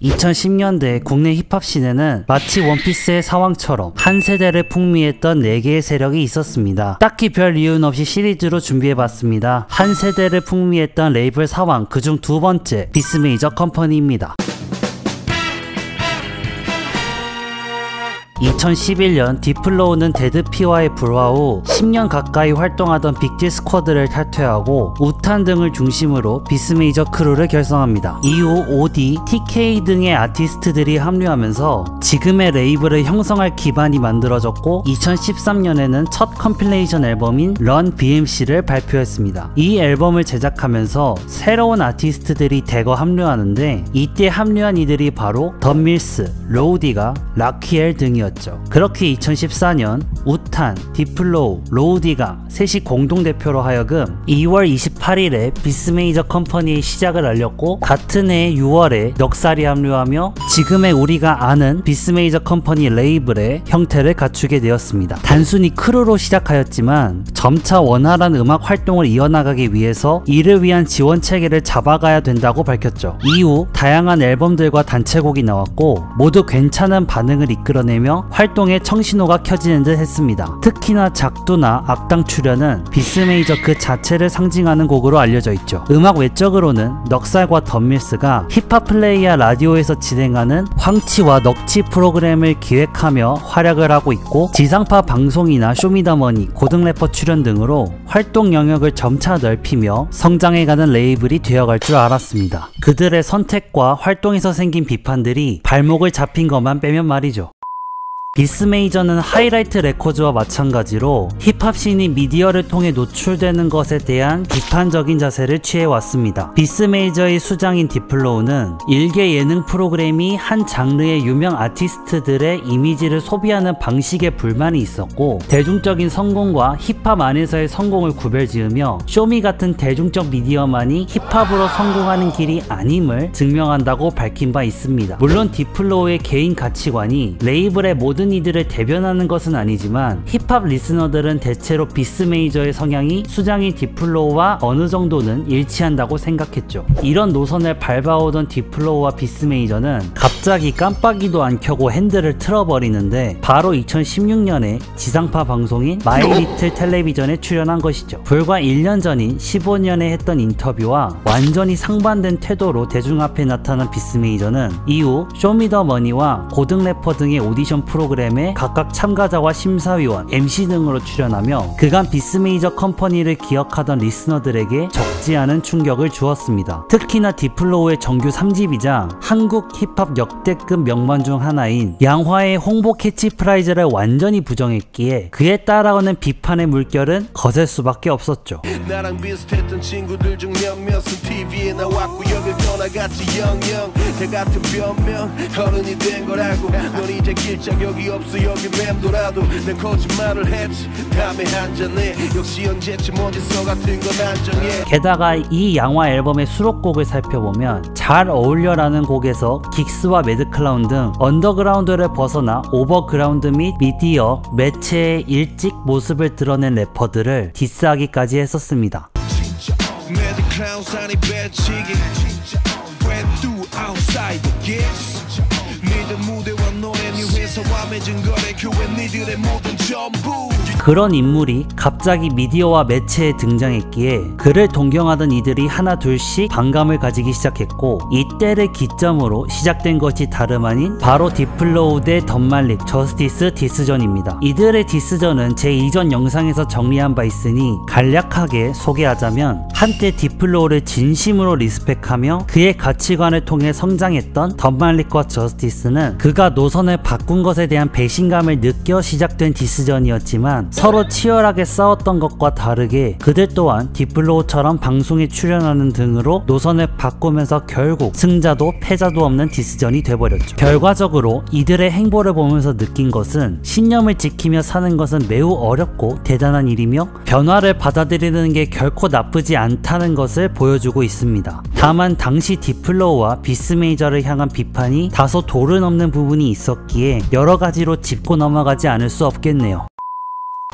2010년대 국내 힙합 씬에는 마치 원피스의 사왕처럼 한 세대를 풍미했던 4개의 세력이 있었습니다. 딱히 별 이유는 없이 시리즈로 준비해봤습니다. 한 세대를 풍미했던 레이블 사왕, 그중 두 번째 비스 메이저 컴퍼니입니다. 2011년 디플로우는 데드피와의 불화 후 10년 가까이 활동하던 빅딜 스쿼드를 탈퇴하고 우탄 등을 중심으로 비스 메이저 크루를 결성합니다. 이후 OD, TK 등의 아티스트들이 합류하면서 지금의 레이블을 형성할 기반이 만들어졌고 2013년에는 첫 컴필레이션 앨범인 런 BMC를 발표했습니다. 이 앨범을 제작하면서 새로운 아티스트들이 대거 합류하는데 이때 합류한 이들이 바로 덤밀스, 로우디가, 라키엘 등이었습니다. 그렇게 2014년 우탄, 디플로우, 로우디가 셋이 공동대표로 하여금 2월 28일에 비스 메이저 컴퍼니의 시작을 알렸고 같은 해 6월에 넉살이 합류하며 지금의 우리가 아는 비스 메이저 컴퍼니 레이블의 형태를 갖추게 되었습니다. 단순히 크루로 시작하였지만 점차 원활한 음악 활동을 이어나가기 위해서 이를 위한 지원 체계를 잡아가야 된다고 밝혔죠. 이후 다양한 앨범들과 단체곡이 나왔고 모두 괜찮은 반응을 이끌어내며 활동에 청신호가 켜지는 듯 했습니다. 특히나 작두나 악당 출연은 비스 메이저 그 자체를 상징하는 곡으로 알려져 있죠. 음악 외적으로는 넉살과 덤밀스가 힙합 플레이야 라디오에서 진행하는 황치와 넉치 프로그램을 기획하며 활약을 하고 있고 지상파 방송이나 쇼미더머니, 고등 래퍼 출연 등으로 활동 영역을 점차 넓히며 성장해가는 레이블이 되어갈 줄 알았습니다. 그들의 선택과 활동에서 생긴 비판들이 발목을 잡힌 것만 빼면 말이죠. 비스 메이저는 하이라이트 레코드와 마찬가지로 힙합 씬이 미디어를 통해 노출되는 것에 대한 비판적인 자세를 취해왔습니다. 비스 메이저의 수장인 디플로우는 일개 예능 프로그램이 한 장르의 유명 아티스트들의 이미지를 소비하는 방식에 불만이 있었고 대중적인 성공과 힙합 안에서의 성공을 구별지으며 쇼미 같은 대중적 미디어만이 힙합으로 성공하는 길이 아님을 증명한다고 밝힌 바 있습니다. 물론 디플로우의 개인 가치관이 레이블의 모든 이들을 대변하는 것은 아니지만 힙합 리스너들은 대체로 비스 메이저의 성향이 수장인 디플로우와 어느 정도는 일치한다고 생각했죠. 이런 노선을 밟아오던 디플로우와 비스 메이저는 갑자기 깜빡이도 안 켜고 핸들을 틀어버리는데 바로 2016년에 지상파 방송인 마이리틀 텔레비전에 출연한 것이죠. 불과 1년 전인 15년에 했던 인터뷰와 완전히 상반된 태도로 대중 앞에 나타난 비스 메이저는 이후 쇼미더머니와 고등 래퍼 등의 오디션 프로그램에 각각 참가자와 심사위원, MC 등으로 출연하며 그간 비스 메이저 컴퍼니를 기억하던 리스너들에게 적지 않은 충격을 주었습니다. 특히나 디플로우의 정규 3집이자 한국 힙합 역대급 명반 중 하나인 양화의 홍보 캐치프라이즈를 완전히 부정했기에 그에 따라오는 비판의 물결은 거셀 수밖에 없었죠. 나랑 비슷했던 친구들 중 몇몇은 TV에 나왔고 여길 떠나갔지 영영 대 같은 변명 어른이 된 거라고 넌 이제 길자격이 없어 여기 맴돌아도 난 거짓말을 했지 다음에 한잔해 역시 언제쯤 어디서 같은 건 안정해. 게다가 이 양화 앨범의 수록곡을 살펴보면 잘 어울려라는 곡에서 긱스와 매드클라운 등 언더그라운드를 벗어나 오버그라운드 및 미디어, 매체의 일찍 모습을 드러낸 래퍼들을 디스하기까지 했었습니다. 그런 인물이 갑자기 미디어와 매체에 등장했기에 그를 동경하던 이들이 하나 둘씩 반감을 가지기 시작했고 이때를 기점으로 시작된 것이 다름 아닌 바로 디플로우 대 덤말릭 저스티스 디스전입니다. 이들의 디스전은 제 이전 영상에서 정리한 바 있으니 간략하게 소개하자면 한때 디플로우를 진심으로 리스펙하며 그의 가치관을 통해 성장했던 덤말릭과 저스티스는 그가 노선을 바꾼 것에 대한 배신감을 느껴 시작된 디스전이었지만 서로 치열하게 싸웠던 것과 다르게 그들 또한 디플로우처럼 방송에 출연하는 등으로 노선을 바꾸면서 결국 승자도 패자도 없는 디스전이 돼버렸죠. 결과적으로 이들의 행보를 보면서 느낀 것은 신념을 지키며 사는 것은 매우 어렵고 대단한 일이며 변화를 받아들이는 게 결코 나쁘지 않다는 것을 보여주고 있습니다. 다만 당시 디플로우와 비스 메이저를 향한 비판이 다소 도를 넘는 부분이 있었기에 여러 가지로 짚고 넘어가지 않을 수 없겠네요.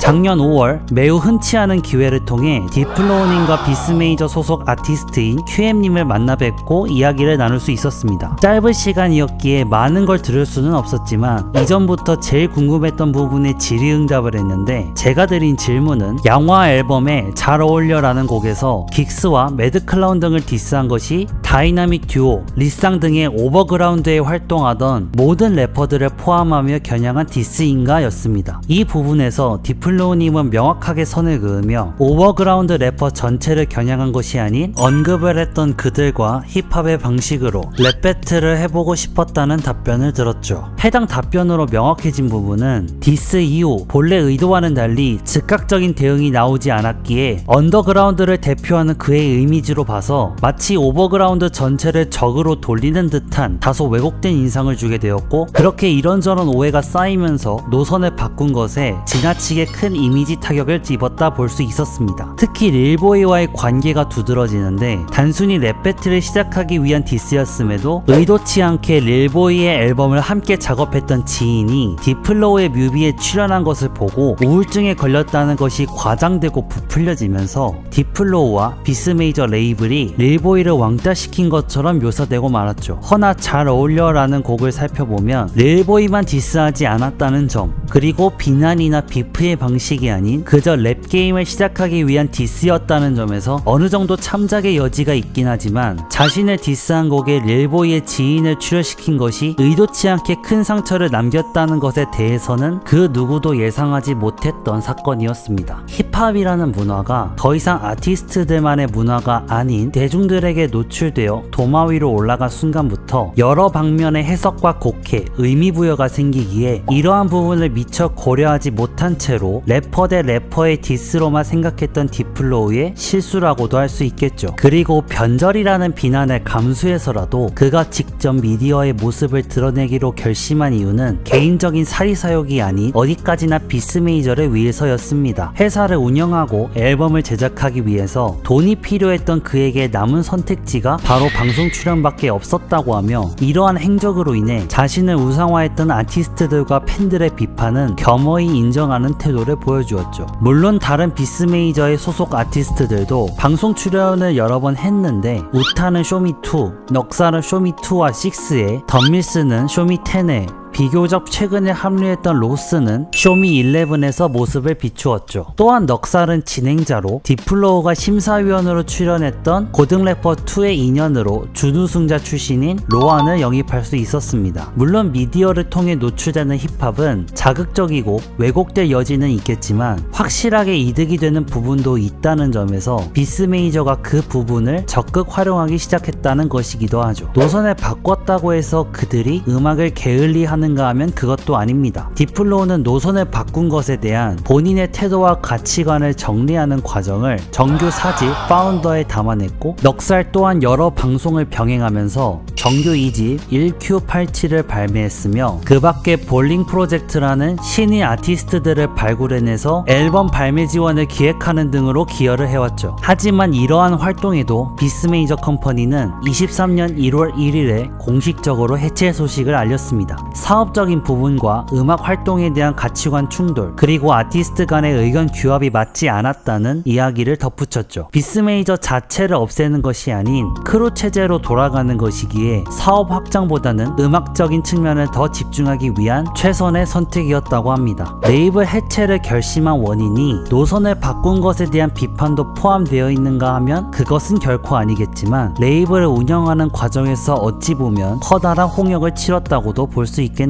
작년 5월 매우 흔치 않은 기회를 통해 디플로우님과 비스메이저 소속 아티스트인 QM님을 만나 뵙고 이야기를 나눌 수 있었습니다. 짧은 시간이었기에 많은 걸 들을 수는 없었지만 이전부터 제일 궁금했던 부분에 질의응답을 했는데, 제가 드린 질문은 양화 앨범에 잘 어울려라는 곡에서 긱스와 매드클라운 등을 디스한 것이 다이나믹 듀오, 리쌍 등의 오버그라운드에 활동하던 모든 래퍼들을 포함하며 겨냥한 디스인가 였습니다. 이 부분에서 디플로우님은 명확하게 선을 그으며 오버그라운드 래퍼 전체를 겨냥한 것이 아닌 언급을 했던 그들과 힙합의 방식으로 랩 배틀을 해보고 싶었다는 답변을 들었죠. 해당 답변으로 명확해진 부분은 디스 이후 본래 의도와는 달리 즉각적인 대응이 나오지 않았기에 언더그라운드를 대표하는 그의 이미지로 봐서 마치 오버그라운드 전체를 적으로 돌리는 듯한 다소 왜곡된 인상을 주게 되었고, 그렇게 이런저런 오해가 쌓이면서 노선을 바꾼 것에 지나치게 큰 이미지 타격을 입었다 볼 수 있었습니다. 특히 릴보이와의 관계가 두드러지는데, 단순히 랩 배틀을 시작하기 위한 디스였음에도 의도치 않게 릴보이의 앨범을 함께 작업했던 지인이 디플로우의 뮤비에 출연한 것을 보고 우울증에 걸렸다는 것이 과장되고 부풀려지면서 디플로우와 비스메이저 레이블이 릴보이를 왕따시킨 것처럼 묘사되고 말았죠. 허나 잘 어울려라는 곡을 살펴보면 릴보이만 디스하지 않았다는 점, 그리고 비난이나 비프의 방식이 아닌 그저 랩 게임을 시작하기 위한 디스였다는 점에서 어느 정도 참작의 여지가 있긴 하지만, 자신을 디스한 곡에 릴보이의 지인을 출연시킨 것이 의도치 않게 큰 상처를 남겼다는 것에 대해서는 그 누구도 예상하지 못했던 사건이었습니다. 힙합이라는 문화가 더 이상 아티스트들만의 문화가 아닌 대중들에게 노출되어 도마 위로 올라간 순간부터 여러 방면의 해석과 곡해, 의미부여가 생기기에 이러한 부분을 미처 고려하지 못한 채로 래퍼 대 래퍼의 디스로만 생각했던 디플로우의 실수라고도 할 수 있겠죠. 그리고 변절이라는 비난을 감수해서라도 그가 직접 미디어의 모습을 드러내기로 결심한 이유는 개인적인 사리사욕이 아닌 어디까지나 비스메이저를 위해서였습니다. 회사를 운영하고 앨범을 제작하기 위해서 돈이 필요했던 그에게 남은 선택지가 바로 방송 출연밖에 없었다고 하며, 이러한 행적으로 인해 자신을 우상화했던 아티스트들과 팬들의 비판은 겸허히 인정하는 태도를 보여주었죠. 물론 다른 비스메이저의 소속 아티스트들도 방송 출연을 여러 번 했는데, 우타는 쇼미2, 넉살은 쇼미2와 6에, 덤밀스는 쇼미10에, 비교적 최근에 합류했던 로스는 쇼미11에서 모습을 비추었죠. 또한 넉살은 진행자로, 디플로우가 심사위원으로 출연했던 고등래퍼2의 인연으로 준우승자 출신인 로안을 영입할 수 있었습니다. 물론 미디어를 통해 노출되는 힙합은 자극적이고 왜곡될 여지는 있겠지만 확실하게 이득이 되는 부분도 있다는 점에서 비스메이저가 그 부분을 적극 활용하기 시작했다는 것이기도 하죠. 노선을 바꿨다고 해서 그들이 음악을 게을리하는 가 하면 그것도 아닙니다. 디플로우는 노선을 바꾼 것에 대한 본인의 태도와 가치관을 정리하는 과정을 정규 4집 파운더에 담아냈고, 넉살 또한 여러 방송을 병행하면서 정규 2집 1Q87을 발매했으며, 그 밖에 볼링 프로젝트라는 신인 아티스트들을 발굴해내서 앨범 발매 지원을 기획하는 등으로 기여를 해왔죠. 하지만 이러한 활동에도 비스메이저 컴퍼니는 23년 1월 1일에 공식적으로 해체 소식을 알렸습니다. 사업적인 부분과 음악 활동에 대한 가치관 충돌, 그리고 아티스트 간의 의견 규합이 맞지 않았다는 이야기를 덧붙였죠. 비스메이저 자체를 없애는 것이 아닌 크루 체제로 돌아가는 것이기에 사업 확장보다는 음악적인 측면을 더 집중하기 위한 최선의 선택이었다고 합니다. 레이블 해체를 결심한 원인이 노선을 바꾼 것에 대한 비판도 포함되어 있는가 하면 그것은 결코 아니겠지만, 레이블을 운영하는 과정에서 어찌 보면 커다란 홍역을 치렀다고도 볼 수 있겠네요.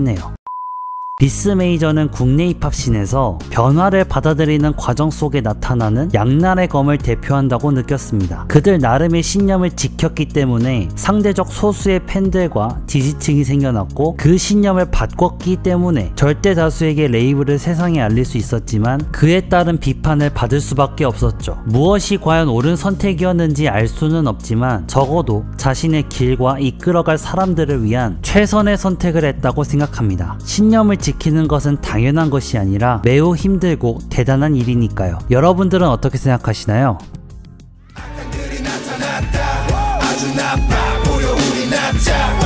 비스메이저는 국내 힙합씬에서 변화를 받아들이는 과정 속에 나타나는 양날의 검을 대표한다고 느꼈습니다. 그들 나름의 신념을 지켰기 때문에 상대적 소수의 팬들과 지지층이 생겨났고, 그 신념을 바꿨기 때문에 절대 다수에게 레이블을 세상에 알릴 수 있었지만 그에 따른 비판을 받을 수밖에 없었죠. 무엇이 과연 옳은 선택이었는지 알 수는 없지만 적어도 자신의 길과 이끌어갈 사람들을 위한 최선의 선택을 했다고 생각합니다. 신념을 지키는 것은 당연한 것이 아니라 매우 힘들고 대단한 일이니까요. 여러분들은 어떻게 생각하시나요? 아주 나빠 보여 우리 낫자